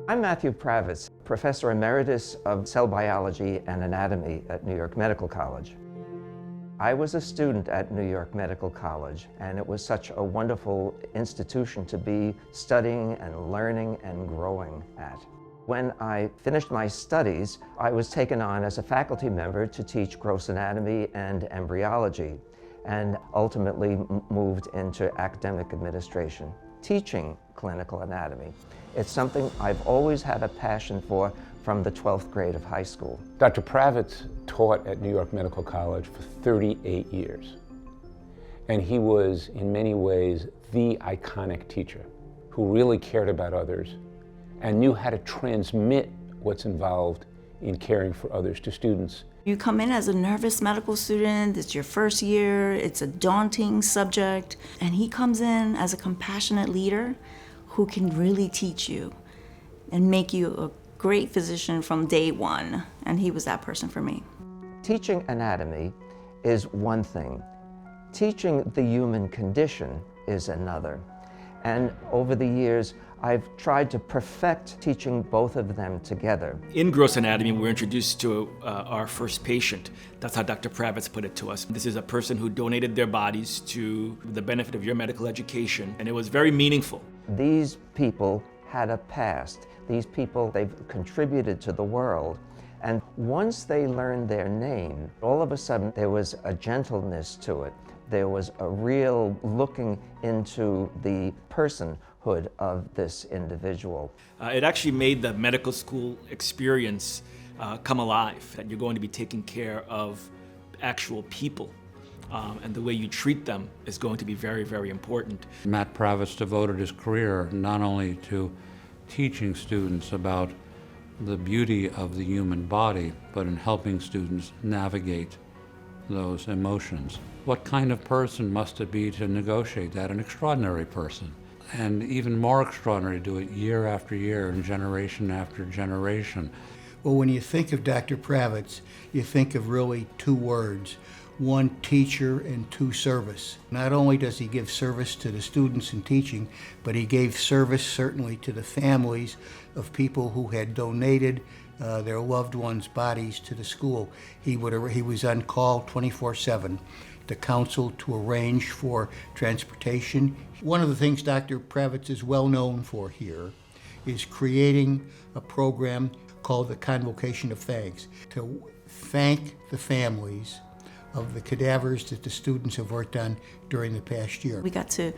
I'm Matthew Pravetz, Professor Emeritus of Cell Biology and Anatomy at New York Medical College. I was a student at New York Medical College, and it was such a wonderful institution to be studying and learning and growing at. When I finished my studies, I was taken on as a faculty member to teach gross anatomy and embryology, and ultimately moved into academic administration, teaching clinical anatomy. It's something I've always had a passion for from the 12th grade of high school. Dr. Pravetz taught at New York Medical College for 38 years. And he was, in many ways, the iconic teacher who really cared about others and knew how to transmit what's involved in caring for others to students. You come in as a nervous medical student, it's your first year, it's a daunting subject, and he comes in as a compassionate leader who can really teach you and make you a great physician from day one, and he was that person for me. Teaching anatomy is one thing. Teaching the human condition is another. And over the years, I've tried to perfect teaching both of them together. In gross anatomy, we're introduced to our first patient. That's how Dr. Pravetz put it to us. This is a person who donated their bodies to the benefit of your medical education, and it was very meaningful. These people had a past. These people, they've contributed to the world. And once they learned their name, all of a sudden there was a gentleness to it. There was a real looking into the personhood of this individual. It actually made the medical school experience come alive, that you're going to be taking care of actual people. And the way you treat them is going to be very, very important. Matt Pravetz devoted his career not only to teaching students about the beauty of the human body, but in helping students navigate those emotions. What kind of person must it be to negotiate that? An extraordinary person. And even more extraordinary to do it year after year and generation after generation. Well, when you think of Dr. Pravetz, you think of really two words. One, teacher, and two, service. Not only does he give service to the students in teaching, but he gave service certainly to the families of people who had donated their loved ones' bodies to the school. He was on call 24/7 to counsel, to arrange for transportation. One of the things Dr. Pravetz is well known for here is creating a program called the Convocation of Thanks, to thank the families of the cadavers that the students have worked on during the past year. We got to,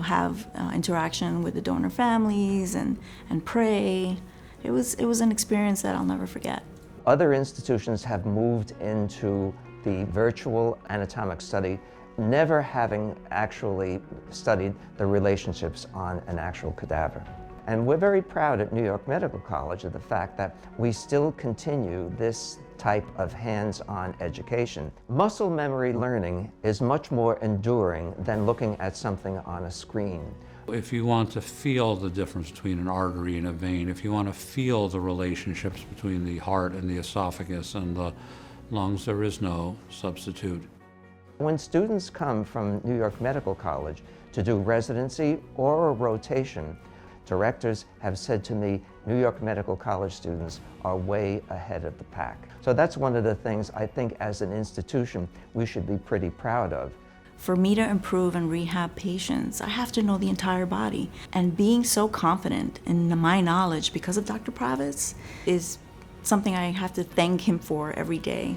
have interaction with the donor families and pray. It was an experience that I'll never forget. Other institutions have moved into the virtual anatomic study, never having actually studied the relationships on an actual cadaver. And we're very proud at New York Medical College of the fact that we still continue this type of hands-on education. Muscle memory learning is much more enduring than looking at something on a screen. If you want to feel the difference between an artery and a vein, if you want to feel the relationships between the heart and the esophagus and the lungs, there is no substitute. When students come from New York Medical College to do residency or a rotation, directors have said to me, New York Medical College students are way ahead of the pack. So that's one of the things I think as an institution we should be pretty proud of. For me to improve and rehab patients, I have to know the entire body. And being so confident in my knowledge because of Dr. Pravetz is something I have to thank him for every day.